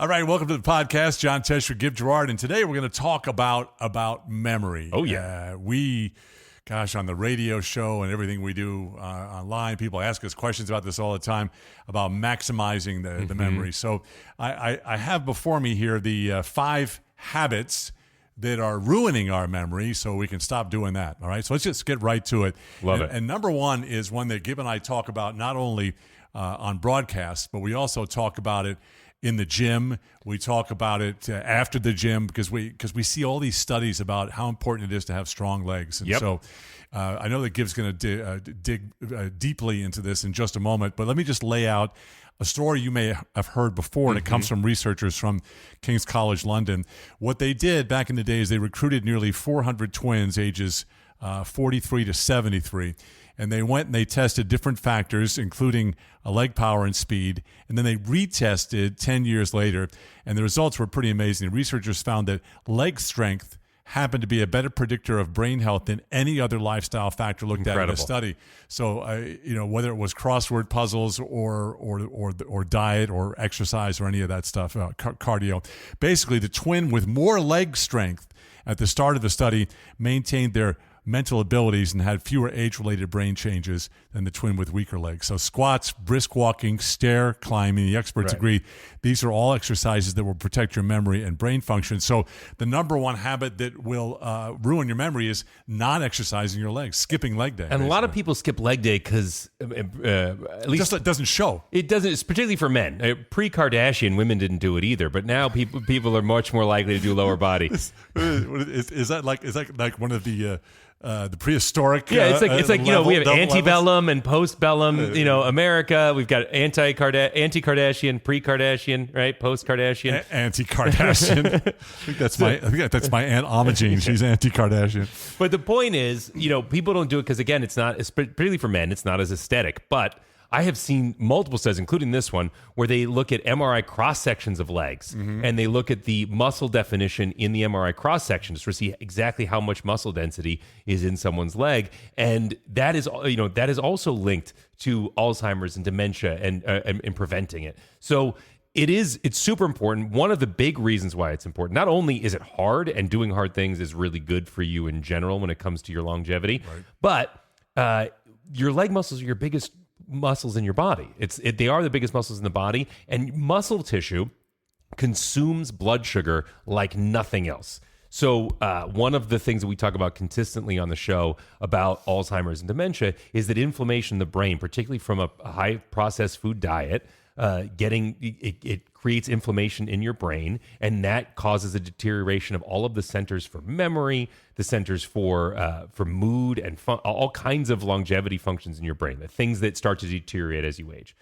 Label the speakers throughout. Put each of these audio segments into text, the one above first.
Speaker 1: All right, welcome to the podcast. John Tesh with Give Gerard, and today we're going to talk about memory.
Speaker 2: Oh, yeah.
Speaker 1: On the radio show and everything we do online, people ask us questions about this all the time, about maximizing the memory. So I have before me here the 5 habits that are ruining our memory so we can stop doing that. All right, so let's just get right to it.
Speaker 2: Love it.
Speaker 1: And number one is one that Gib and I talk about not only on broadcasts, but we also talk about it in the gym. We talk about it after the gym because we see all these studies about how important it is to have strong legs. And so I know that Gib's going to dig deeply into this in just a moment, but let me just lay out a story you may have heard before, and it comes from researchers from King's College London. What they did back in the day is they recruited nearly 400 twins ages 43 to 73, and they went and they tested different factors, including leg power and speed, and then they retested 10 years later, and the results were pretty amazing. Researchers found that leg strength happened to be a better predictor of brain health than any other lifestyle factor looked at in the study. So, whether it was crossword puzzles or diet or exercise or any of that stuff, cardio, basically the twin with more leg strength at the start of the study maintained their mental abilities and had fewer age-related brain changes than the twin with weaker legs. So squats, brisk walking, stair climbing, the experts agree these are all exercises that will protect your memory and brain function. So the number one habit that will ruin your memory is not exercising your legs, skipping leg day.
Speaker 2: And a lot of people skip leg day because at least
Speaker 1: it doesn't show.
Speaker 2: It doesn't. It's particularly for men. Pre-Kardashian, women didn't do it either, but now people are much more likely to do lower body.
Speaker 1: Is that like one of the prehistoric?
Speaker 2: Yeah, it's like we have antebellum
Speaker 1: levels?
Speaker 2: And postbellum. America. We've got anti-Kardashian, pre-Kardashian, right? Post-Kardashian,
Speaker 1: anti-Kardashian. I think that's my Aunt Amagine. She's anti-Kardashian.
Speaker 2: But the point is, people don't do it because again, it's particularly for men. It's not as aesthetic, but I have seen multiple studies, including this one, where they look at MRI cross-sections of legs, and they look at the muscle definition in the MRI cross-section to see exactly how much muscle density is in someone's leg. And that is also linked to Alzheimer's and dementia and preventing it. So it's super important. One of the big reasons why it's important, not only is it hard, and doing hard things is really good for you in general when it comes to your longevity, but your leg muscles are your biggest muscles in your body. They are the biggest muscles in the body, and muscle tissue consumes blood sugar like nothing else. So one of the things that we talk about consistently on the show about Alzheimer's and dementia is that inflammation in the brain, particularly from a high processed food diet, it creates inflammation in your brain, and that causes a deterioration of all of the centers for memory, the centers for mood, and all kinds of longevity functions in your brain, the things that start to deteriorate as you age.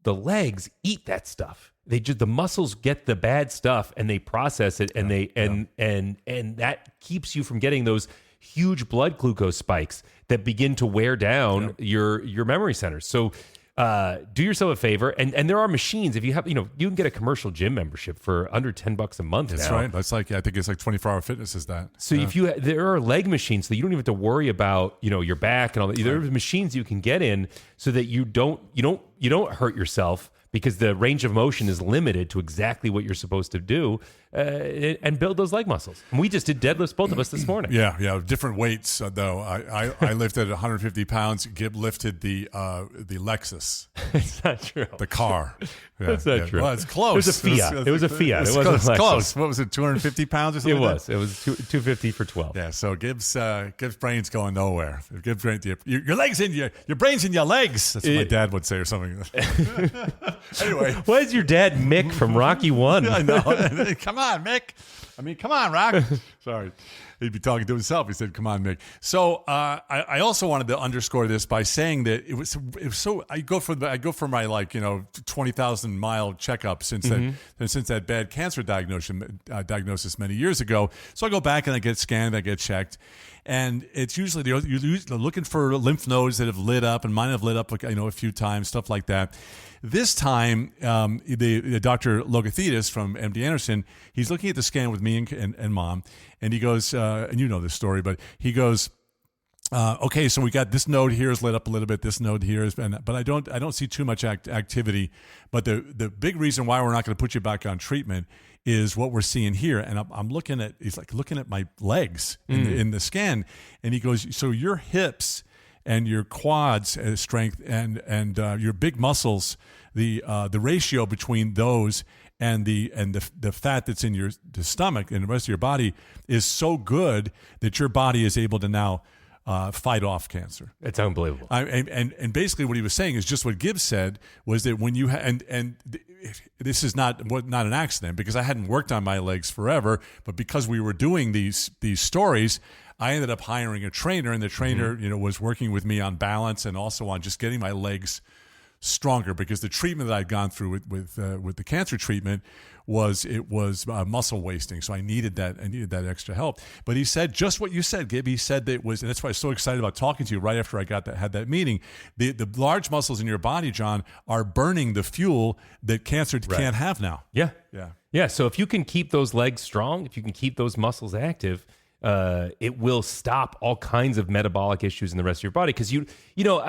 Speaker 2: The legs eat that stuff. The muscles get the bad stuff and they process it, and and that keeps you from getting those huge blood glucose spikes that begin to wear down your memory centers. So do yourself a favor, and there are machines. If you have, you can get a commercial gym membership for under $10 a month.
Speaker 1: That's
Speaker 2: now.
Speaker 1: right. That's I think it's like 24-hour fitness is that.
Speaker 2: So there are leg machines, so you don't even have to worry about your back and all that. There are machines you can get in so that you don't hurt yourself, because the range of motion is limited to exactly what you're supposed to do, and build those leg muscles. And we just did deadlifts, both of us, this morning.
Speaker 1: Yeah, different weights though. I lifted 150 pounds. Gib lifted the Lexus.
Speaker 2: It's not true.
Speaker 1: The car.
Speaker 2: That's not true.
Speaker 1: Well, it's close.
Speaker 2: It was a Fiat. It was a Fiat. It wasn't Lexus.
Speaker 1: Close. What was it? 250 pounds or something?
Speaker 2: It was. It was 250 for 12.
Speaker 1: Yeah. So Gib's brain's going nowhere. Gib's brain, your legs in your brain's in your legs. That's what my dad would say or something. Anyway,
Speaker 2: why is your dad Mick from Rocky 1?
Speaker 1: I know. Come on, Mick. Come on, Rock. Sorry. He'd be talking to himself. He said, come on, Mick. So I also wanted to underscore this by saying that it was so I go for my 20,000 mile checkup since that bad cancer diagnosis many years ago. So I go back and I get scanned, I get checked. And it's usually you're looking for lymph nodes that have lit up, and mine have lit up a few times, stuff like that. This time, the Dr. Logothetis from MD Anderson, he's looking at the scan with me and Mom, and he goes, and you know this story, but he goes, Okay, so we got this node here is lit up a little bit. This node here is, but I don't see too much activity. But the big reason why we're not going to put you back on treatment is what we're seeing here. And I'm looking at, he's like looking at my legs in the scan, and he goes, so your hips and your quads strength and your big muscles, the ratio between those and the fat that's in the stomach and the rest of your body is so good that your body is able to now fight off cancer.
Speaker 2: It's unbelievable.
Speaker 1: And basically what he was saying is just what Gibbs said was that when you and this is not an accident, because I hadn't worked on my legs forever, but because we were doing these stories, I ended up hiring a trainer, and the trainer was working with me on balance and also on just getting my legs stronger, because the treatment that I'd gone through with the cancer treatment was muscle wasting, so I needed that extra help. But he said just what you said, Gib. He said that it was, and that's why I was so excited about talking to you right after I had that meeting. The large muscles in your body, John, are burning the fuel that cancer can't have now.
Speaker 2: Yeah. So if you can keep those legs strong, if you can keep those muscles active, it will stop all kinds of metabolic issues in the rest of your body. Because you know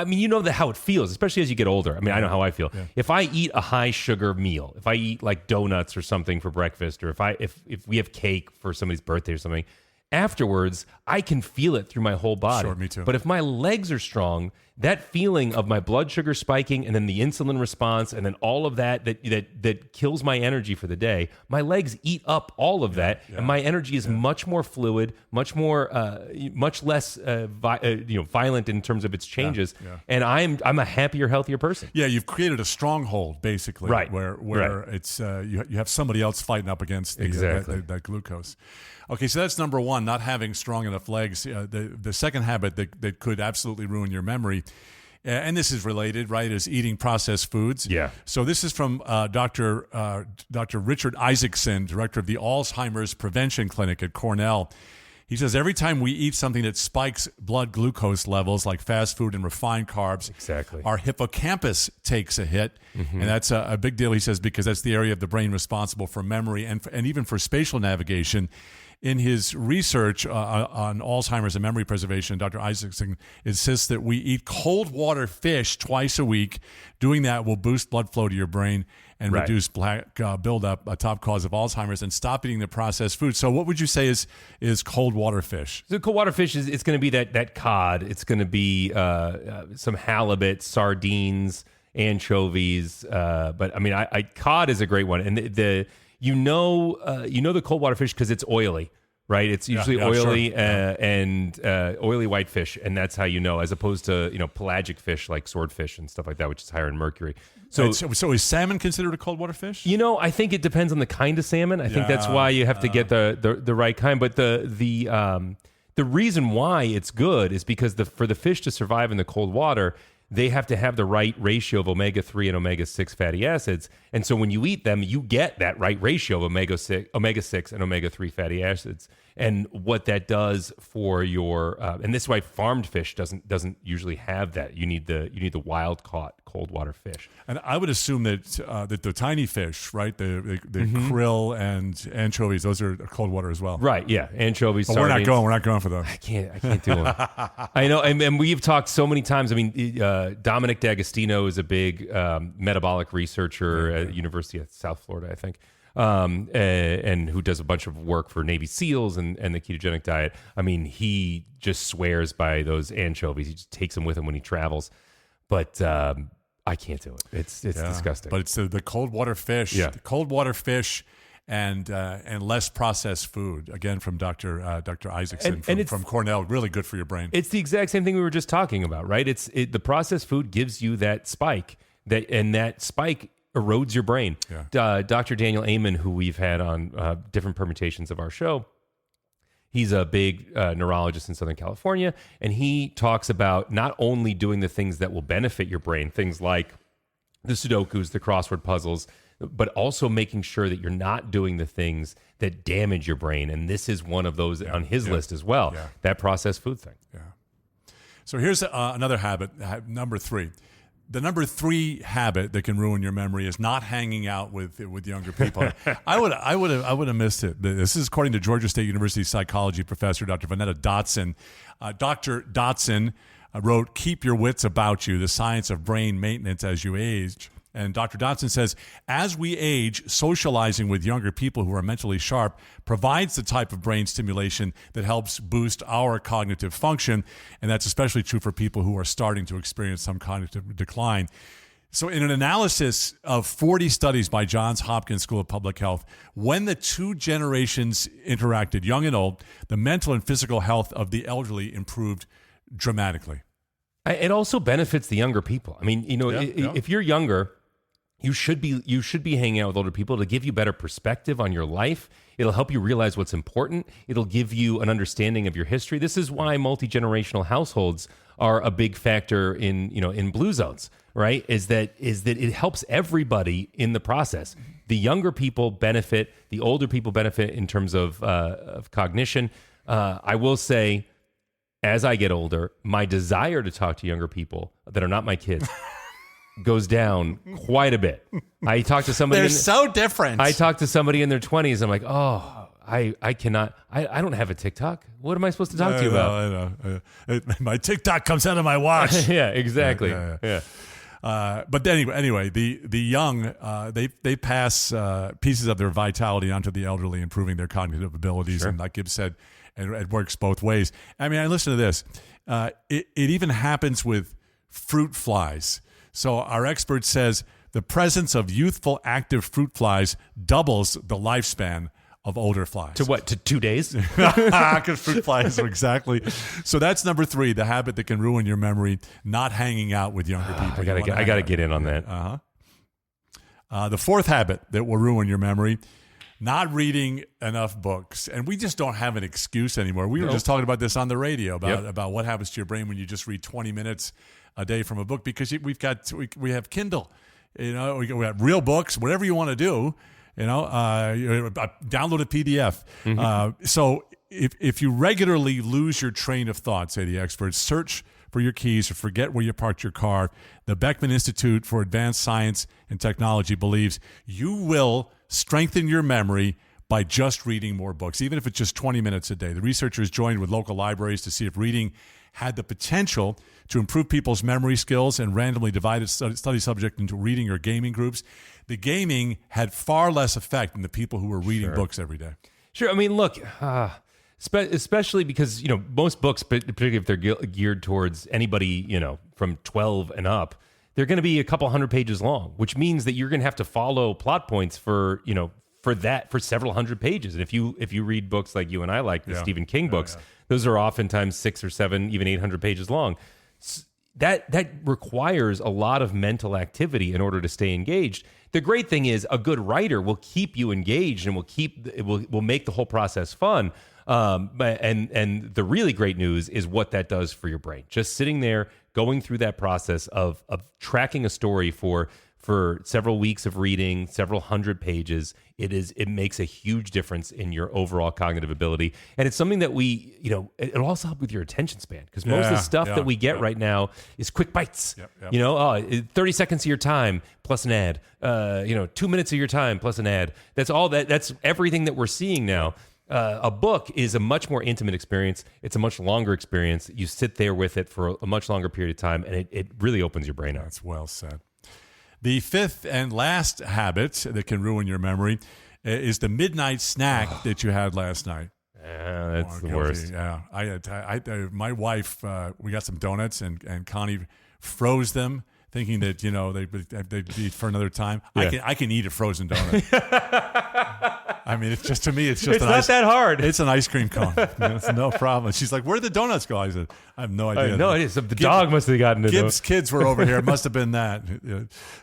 Speaker 2: how it feels, especially as you get older. I mean, I know how I feel. Yeah. If I eat a high sugar meal, if I eat like donuts or something for breakfast, or if we have cake for somebody's birthday or something, afterwards I can feel it through my whole body.
Speaker 1: Sure, me too.
Speaker 2: But if my legs are strong, that feeling of my blood sugar spiking and then the insulin response and then all of that kills my energy for the day, my legs eat up all of that, and my energy is much more fluid, much less violent in terms of its changes, and I'm a happier, healthier person.
Speaker 1: Yeah, you've created a stronghold basically,
Speaker 2: right?
Speaker 1: Where it's you have somebody else fighting up against that glucose. Okay, so that's number one, not having strong enough legs. The second habit that could absolutely ruin your memory, and this is related, right, is eating processed foods.
Speaker 2: Yeah.
Speaker 1: So this is from Dr. Richard Isaacson, director of the Alzheimer's Prevention Clinic at Cornell. He says every time we eat something that spikes blood glucose levels, like fast food and refined carbs, our hippocampus takes a hit, and that's a big deal, he says, because that's the area of the brain responsible for memory and even for spatial navigation. In his research on Alzheimer's and memory preservation, Dr. Isaacson insists that we eat cold water fish twice a week. Doing that will boost blood flow to your brain and reduce plaque buildup, a top cause of Alzheimer's, and stop eating the processed food. So what would you say is cold water fish?
Speaker 2: So cold water fish it's going to be that cod. It's going to be some halibut, sardines, anchovies. But I mean, cod is a great one, and the cold water fish because it's oily, right? It's usually oily, sure. And oily white fish, and that's how you know, as opposed to pelagic fish like swordfish and stuff like that, which is higher in mercury. So
Speaker 1: is salmon considered a cold water fish?
Speaker 2: I think it depends on the kind of salmon. I think that's why you have to get the right kind. But the reason why it's good is because for the fish to survive in the cold water, they have to have the right ratio of omega-3 and omega-6 fatty acids. And so when you eat them, you get that right ratio of omega-6 and omega-3 fatty acids. And what that does for your and this is why farmed fish doesn't usually have that. You need the wild caught cold water fish.
Speaker 1: And I would assume that the tiny fish, right, the krill and anchovies, those are cold water as well.
Speaker 2: Right, yeah. Anchovies,
Speaker 1: but
Speaker 2: sardines.
Speaker 1: we're not going for those.
Speaker 2: I can't do them. I know, and we've talked so many times. I mean, Dominic D'Agostino is a big metabolic researcher at University of South Florida, I think. And who does a bunch of work for Navy SEALs and the ketogenic diet. I mean, he just swears by those anchovies. He just takes them with him when he travels. But I can't do it. It's disgusting.
Speaker 1: But it's the cold water fish.
Speaker 2: Yeah.
Speaker 1: The cold water fish and less processed food. Again, from Dr. Isaacson from Cornell. Really good for your brain.
Speaker 2: It's the exact same thing we were just talking about, right? The processed food gives you that spike, that spike erodes your brain. Yeah. Dr. Daniel Amen, who we've had on different permutations of our show, he's a big neurologist in Southern California, and he talks about not only doing the things that will benefit your brain, things like the Sudokus, the crossword puzzles, but also making sure that you're not doing the things that damage your brain. And this is one of those on his list as well, that processed food thing.
Speaker 1: Yeah. So here's another habit, number 3. The number 3 habit that can ruin your memory is not hanging out with younger people. I would have missed it. This is according to Georgia State University psychology professor Dr. Vanetta Dotson. Dr. Dotson wrote "Keep Your Wits About You: The Science of Brain Maintenance as You Age." And Dr. Dotson says, as we age, socializing with younger people who are mentally sharp provides the type of brain stimulation that helps boost our cognitive function. And that's especially true for people who are starting to experience some cognitive decline. So in an analysis of 40 studies by Johns Hopkins School of Public Health, when the 2 generations interacted, young and old, the mental and physical health of the elderly improved dramatically.
Speaker 2: It also benefits the younger people. I mean, if you're younger, you should be hanging out with older people to give you better perspective on your life. It'll help you realize what's important. It'll give you an understanding of your history. This is why multi-generational households are a big factor in blue zones, right? Is that it helps everybody in the process. The younger people benefit, the older people benefit in terms of cognition. I will say, as I get older, my desire to talk to younger people that are not my kids goes down quite a bit. I talk to somebody.
Speaker 1: They're so different.
Speaker 2: I talk to somebody in their 20s. I'm like, oh, I cannot. I don't have a TikTok. What am I supposed to talk to you about?
Speaker 1: I know. My TikTok comes out of my watch.
Speaker 2: Yeah, exactly. Yeah.
Speaker 1: But anyway, the young they pass pieces of their vitality onto the elderly, improving their cognitive abilities.
Speaker 2: Sure.
Speaker 1: And like Gibbs said, it works both ways. I mean, I listen to this. It even happens with fruit flies. So our expert says the presence of youthful, active fruit flies doubles the lifespan of older flies.
Speaker 2: To what? To 2 days?
Speaker 1: Because fruit flies are exactly. So that's number 3, the habit that can ruin your memory: not hanging out with younger people.
Speaker 2: I gotta get in on that.
Speaker 1: The 4th habit that will ruin your memory: not reading enough books. And we just don't have an excuse anymore. We were just talking about this on the radio about what happens to your brain when you just read 20 minutes a day from a book, because we have Kindle, we have real books, whatever you want to do, download a PDF. Mm-hmm. So if you regularly lose your train of thought, say the experts, search for your keys or forget where you parked your car, the Beckman Institute for Advanced Science and Technology believes you will strengthen your memory by just reading more books, even if it's just 20 minutes a day. The researchers joined with local libraries to see if reading had the potential to improve people's memory skills and randomly divided study subject into reading or gaming groups. The gaming had far less effect than the people who were reading books every day.
Speaker 2: Sure. I mean, look, especially because, most books, particularly if they're geared towards anybody, from 12 and up, they're going to be a couple hundred pages long, which means that you're going to have to follow plot points for several hundred pages. And if you read books like you and I like, the Stephen King books, those are oftentimes 600 or 700, even 800 pages long. That requires a lot of mental activity in order to stay engaged. The great thing is a good writer will keep you engaged and will make the whole process fun. And the really great news is what that does for your brain. Just sitting there, going through that process of tracking a story for several weeks of reading, several hundred pages, it makes a huge difference in your overall cognitive ability. And it's something that it'll also help with your attention span, because most of the stuff that we get right now is quick bites. 30 seconds of your time plus an ad, 2 minutes of your time plus an ad. That's everything that we're seeing now. A book is a much more intimate experience. It's a much longer experience. You sit there with it for a much longer period of time, and it really opens your brain up.
Speaker 1: That's well said. The 5th and last habit that can ruin your memory is the midnight snack that you had last night.
Speaker 2: Yeah, that's the worst.
Speaker 1: Yeah, my wife, we got some donuts, and Connie froze them, thinking that they'd be for another time. Yeah. I can eat a frozen donut. I mean, it's
Speaker 2: not that hard.
Speaker 1: It's an ice cream cone. It's no problem. She's like, "Where'd the donuts go?" I said, "I have no idea."
Speaker 2: No idea. So the dog must have gotten it.
Speaker 1: Gibbs' kids were over here. It must have been that.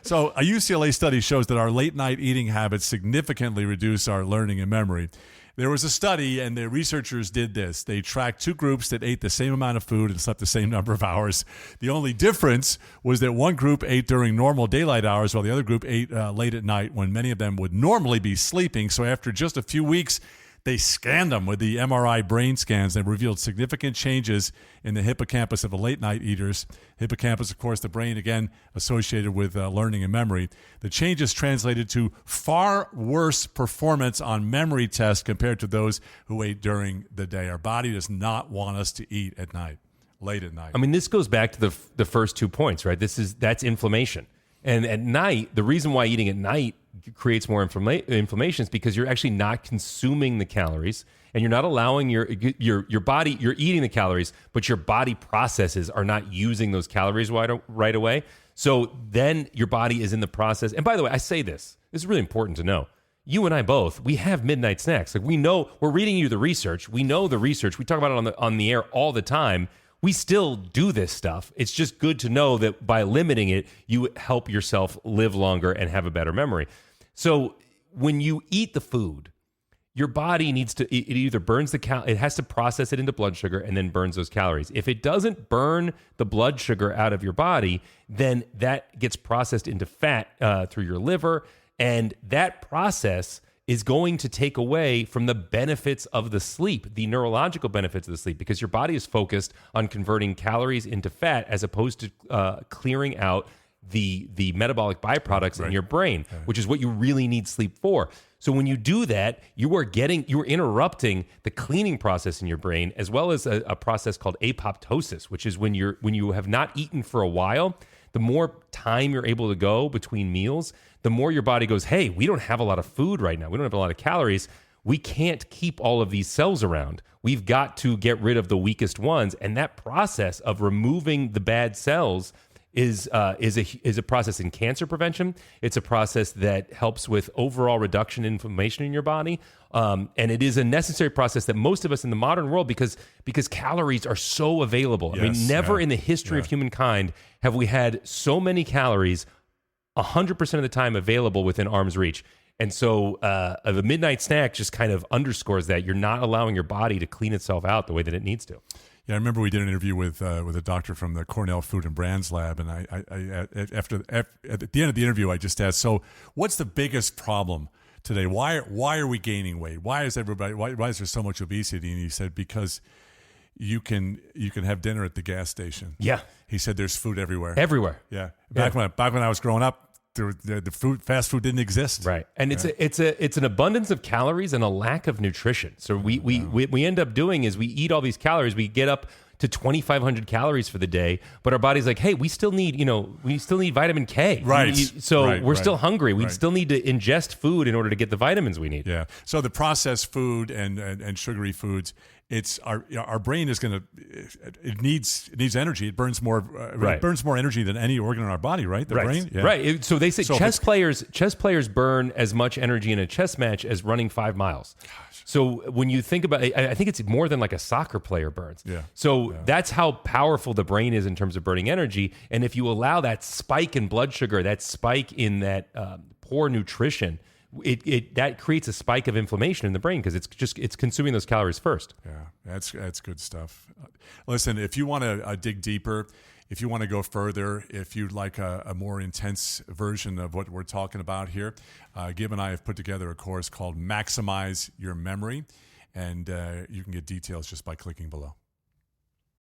Speaker 1: So a UCLA study shows that our late night eating habits significantly reduce our learning and memory. There was a study, and the researchers did this. They tracked 2 groups that ate the same amount of food and slept the same number of hours. The only difference was that one group ate during normal daylight hours, while the other group ate late at night when many of them would normally be sleeping. So after just a few weeks, They scanned them with the MRI brain scans. They revealed significant changes in the hippocampus of the late-night eaters. Hippocampus, of course, the brain, again, associated with learning and memory. The changes translated to far worse performance on memory tests compared to those who ate during the day. Our body does not want us to eat at night, late at night.
Speaker 2: I mean, this goes back to the first 2 points, right? That's inflammation. And at night, the reason why eating at night creates more inflammation is because you're actually not consuming the calories, and you're not allowing your body. You're eating the calories, but your body processes are not using those calories right away. So then your body is in the process. And by the way, I say this is really important to know. You and I both, we have midnight snacks. Like, we know, we're reading you the research. We know the research. We talk about it on the air all the time. We still do this stuff. It's just good to know that by limiting it, you help yourself live longer and have a better memory. So when you eat the food, your body needs to, it either burns it has to process it into blood sugar and then burns those calories. If it doesn't burn the blood sugar out of your body, then that gets processed into fat through your liver. And that process is going to take away from the benefits of the sleep, the neurological benefits of the sleep, because your body is focused on converting calories into fat as opposed to clearing out the metabolic byproducts in your brain, which is what you really need sleep for. So when you do that, you are interrupting the cleaning process in your brain, as well as a process called apoptosis, which is when you have not eaten for a while. The more time you're able to go between meals, the more your body goes, hey, we don't have a lot of food right now. We don't have a lot of calories. We can't keep all of these cells around. We've got to get rid of the weakest ones. And that process of removing the bad cells is a process in cancer prevention. It's a process that helps with overall reduction in inflammation in your body. And it is a necessary process that most of us in the modern world, because calories are so available.
Speaker 1: Yes,
Speaker 2: I mean, never in the history of humankind have we had so many calories 100% of the time available within arm's reach. And so the midnight snack just kind of underscores that you're not allowing your body to clean itself out the way that it needs to.
Speaker 1: Yeah, I remember we did an interview with a doctor from the Cornell Food and Brands Lab, and I at the end of the interview, I just asked, so what's the biggest problem today? Why are we gaining weight? Why is there so much obesity? And he said, because you can have dinner at the gas station.
Speaker 2: Yeah,
Speaker 1: he said there's food everywhere.
Speaker 2: Yeah,
Speaker 1: back when I was growing up, the fast food didn't exist.
Speaker 2: Right. And it's an abundance of calories and a lack of nutrition. So we end up doing is we eat all these calories, we get up to 2,500 calories for the day, but our body's like, hey, we still need vitamin K.
Speaker 1: Right.
Speaker 2: We're still hungry. We still need to ingest food in order to get the vitamins we need.
Speaker 1: Yeah. So the processed food and sugary foods, it's our brain is going to, it needs energy. It burns more energy than any organ in our body, right? The brain. Yeah.
Speaker 2: Right. So they say chess players burn as much energy in a chess match as running 5 miles. Gosh. So when you think about it, I think it's more than like a soccer player burns.
Speaker 1: Yeah.
Speaker 2: So that's how powerful the brain is in terms of burning energy. And if you allow that spike in blood sugar, that spike in that poor nutrition, that creates a spike of inflammation in the brain because it's consuming those calories first.
Speaker 1: Yeah, that's good stuff. Listen, if you want to dig deeper, if you want to go further, if you'd like a more intense version of what we're talking about here, Gib and I have put together a course called Maximize Your Memory, and you can get details just by clicking below.